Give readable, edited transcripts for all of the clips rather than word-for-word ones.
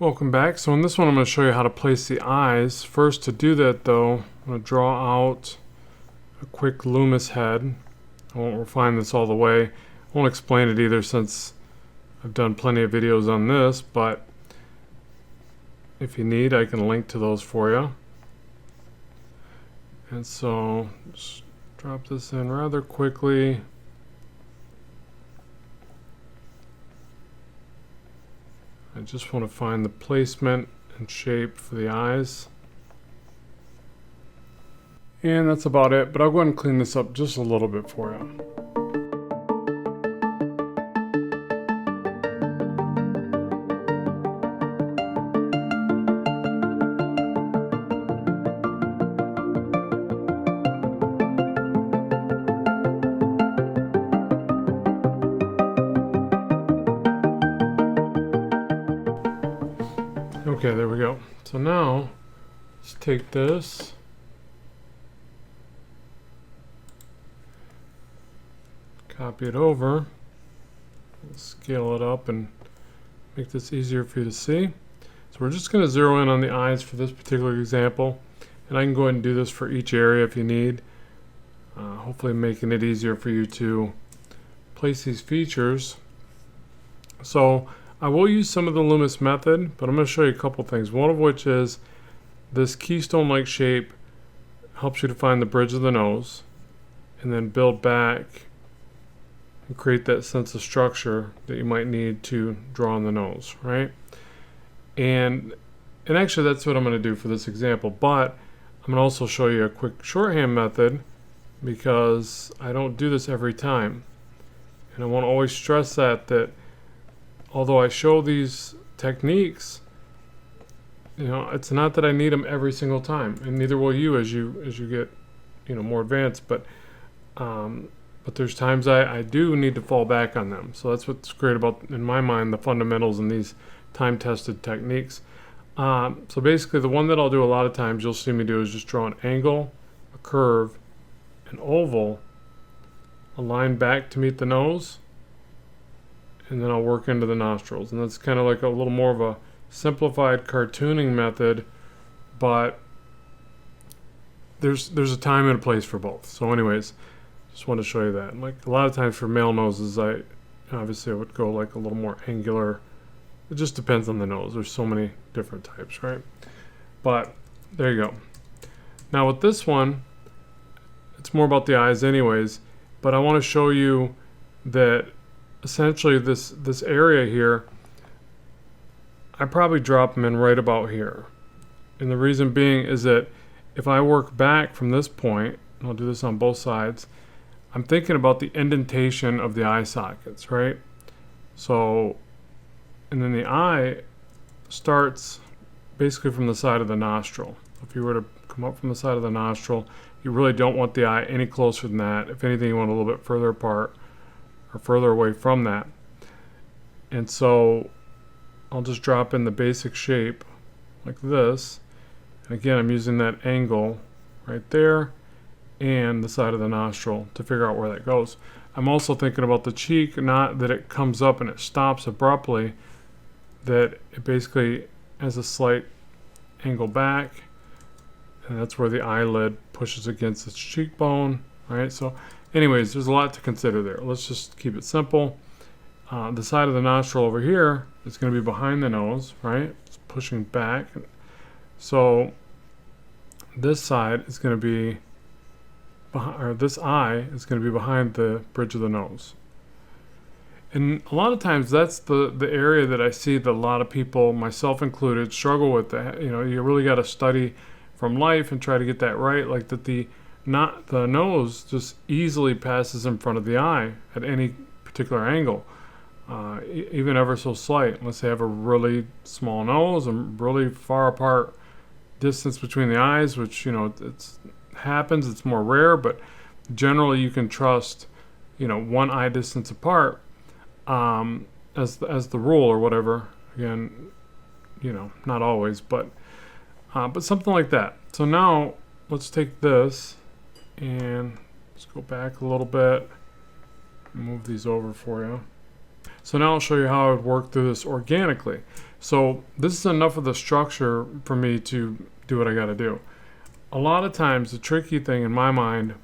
Welcome back. So in this one I'm going to show you how to place the eyes. First, to do that though, I'm going to draw out a quick Loomis head. I won't refine this all the way. I won't explain it either since I've done plenty of videos on this, but if you need, I can link to those for you. And so just drop this in rather quickly. I just want to find the placement and shape for the eyes. And that's about it, but I'll go ahead and clean this up just a little bit for you. Okay, there we go. So now, let's take this, copy it over, scale it up and make this easier for you to see. So we're just going to zero in on the eyes for this particular example, and I can go ahead and do this for each area if you need, hopefully making it easier for you to place these features. So I will use some of the Loomis method, but I'm going to show you a couple things. One of which is this keystone-like shape helps you to find the bridge of the nose and then build back and create that sense of structure that you might need to draw on the nose, right? And actually that's what I'm going to do for this example, but I'm going to also show you a quick shorthand method because I don't do this every time. And I want to always stress that although I show these techniques, you know, it's not that I need them every single time, and neither will you as you get, you know, more advanced. But there's times I do need to fall back on them. So that's what's great about, in my mind, the fundamentals and these time-tested techniques. So basically, the one that I'll do a lot of times, you'll see me do, is just draw an angle, a curve, an oval, a line back to meet the nose, and then I'll work into the nostrils. And that's kind of like a little more of a simplified cartooning method, but there's a time and a place for both. So anyways, just want to show you that. And like a lot of times for male noses, I would go like a little more angular. It just depends on the nose. There's so many different types, right? But there you go. Now with this one, it's more about the eyes anyways, but I want to show you that essentially this area here, I probably drop them in right about here. And the reason being is that if I work back from this point, and I'll do this on both sides, I'm thinking about the indentation of the eye sockets, right? So, and then the eye starts basically from the side of the nostril. If you were to come up from the side of the nostril, you really don't want the eye any closer than that. If anything, you want a little bit further apart or further away from that. And so I'll just drop in the basic shape like this. And again, I'm using that angle right there and the side of the nostril to figure out where that goes. I'm also thinking about the cheek, not that it comes up and it stops abruptly, that it basically has a slight angle back, and that's where the eyelid pushes against its cheekbone, right? So anyways, there's a lot to consider there. Let's just keep it simple. The side of the nostril over here is going to be behind the nose, right? It's pushing back. So this side is going to be behind, or this eye is going to be behind the bridge of the nose. And a lot of times that's the area that I see that a lot of people, myself included, struggle with. That, you know, you really got to study from life and try to get that right. Like that the nose just easily passes in front of the eye at any particular angle, even ever so slight, unless they have a really small nose and really far apart distance between the eyes, which, you know, it's happens. It's more rare, but generally you can trust, you know, one eye distance apart as the rule or whatever. Again, you know, not always, but something like that. So now let's take this and let's go back a little bit, move these over for you. So now I'll show you how I would work through this organically. So this is enough of the structure for me to do what I got to do. A lot of times the tricky thing in my mind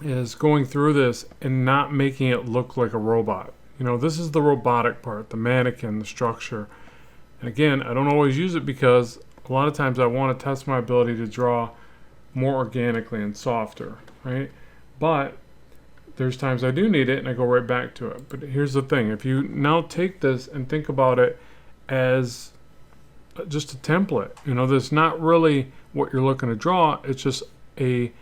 is going through this and not making it look like a robot. You know, this is the robotic part, the mannequin, the structure. And again, I don't always use it because a lot of times I want to test my ability to draw more organically and softer, right? But there's times I do need it and I go right back to it. But here's the thing. If you now take this and think about it as just a template, you know, that's not really what you're looking to draw. It's just a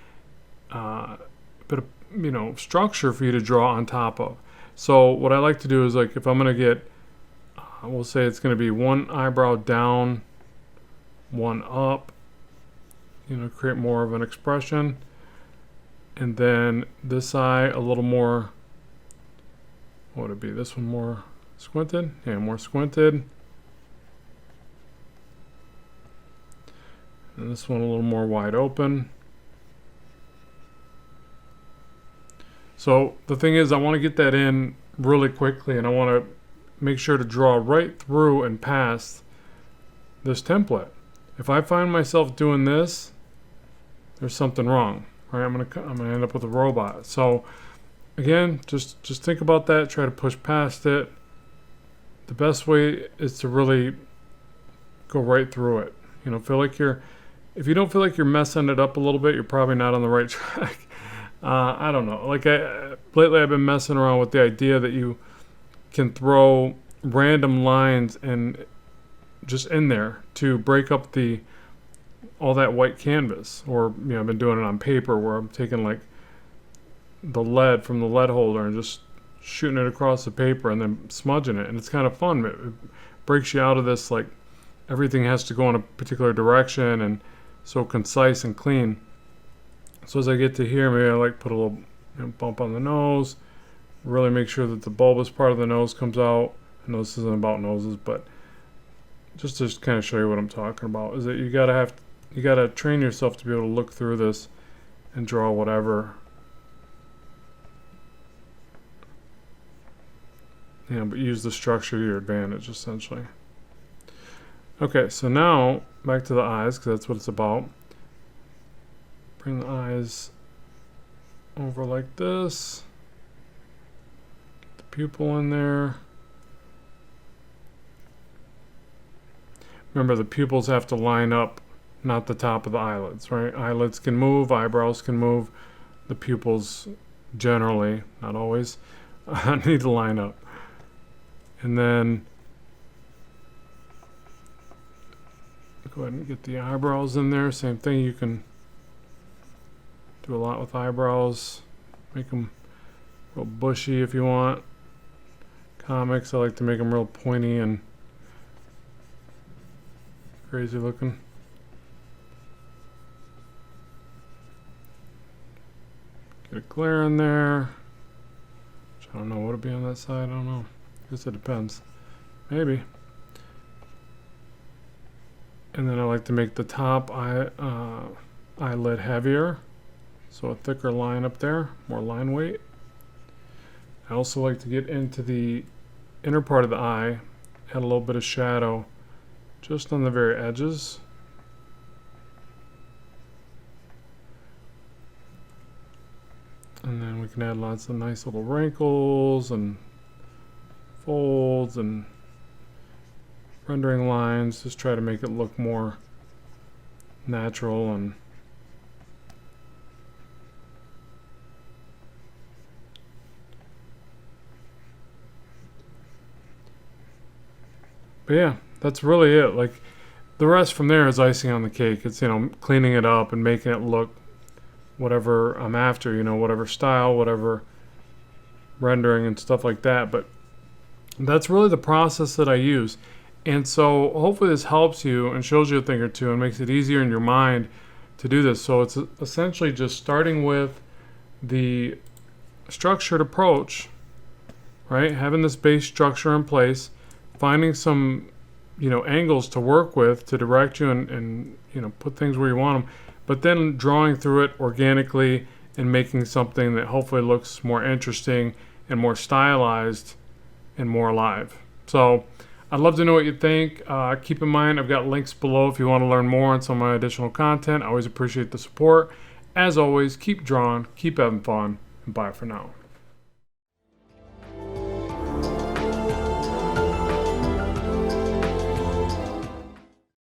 bit of, you know, structure for you to draw on top of. So what I like to do is, like, if I'm going to get, we'll say it's going to be one eyebrow down, one up, you know, create more of an expression. And then this eye a little more, what would it be? This one more squinted? Yeah, more squinted. And this one a little more wide open. So the thing is, I want to get that in really quickly, and I want to make sure to draw right through and past this template. If I find myself doing this, there's something wrong. Right? I'm gonna end up with a robot. So again, just think about that. Try to push past it. The best way is to really go right through it. You know, if you don't feel like you're messing it up a little bit, you're probably not on the right track. I don't know. Like lately I've been messing around with the idea that you can throw random lines and just in there to break up all that white canvas. Or, you know, I've been doing it on paper where I'm taking like the lead from the lead holder and just shooting it across the paper and then smudging it. And it's kind of fun. It breaks you out of this, like, everything has to go in a particular direction and so concise and clean. So as I get to here, maybe I like put a little, you know, bump on the nose, really make sure that the bulbous part of the nose comes out. I know this isn't about noses, but just to kind of show you what I'm talking about, is that you gotta train yourself to be able to look through this and draw whatever, you know, but use the structure to your advantage, essentially. Okay, so now back to the eyes, because that's what it's about. Bring the eyes over like this. Get the pupil in there. Remember, the pupils have to line up, not the top of the eyelids, right? Eyelids can move, eyebrows can move. The pupils generally, not always, need to line up. And then go ahead and get the eyebrows in there. Same thing, you can do a lot with eyebrows. Make them real bushy if you want. Comics, I like to make them real pointy and crazy looking. Get a glare in there. Which I don't know, would it be on that side? I don't know. I guess it depends. Maybe. And then I like to make the top eyelid heavier. So a thicker line up there, more line weight. I also like to get into the inner part of the eye, add a little bit of shadow just on the very edges. And then we can add lots of nice little wrinkles and folds and rendering lines. Just try to make it look more natural and but yeah, that's really it. Like, the rest from there is icing on the cake. It's, you know, cleaning it up and making it look whatever I'm after, you know, whatever style, whatever rendering and stuff like that. But that's really the process that I use. And so hopefully this helps you and shows you a thing or two and makes it easier in your mind to do this. So it's essentially just starting with the structured approach, right? Having this base structure in place, finding some, you know, angles to work with to direct you and you know, put things where you want them, but then drawing through it organically and making something that hopefully looks more interesting and more stylized and more alive. So I'd love to know what you think. Keep in mind, I've got links below if you want to learn more on some of my additional content. I always appreciate the support. As always, keep drawing, keep having fun, and bye for now.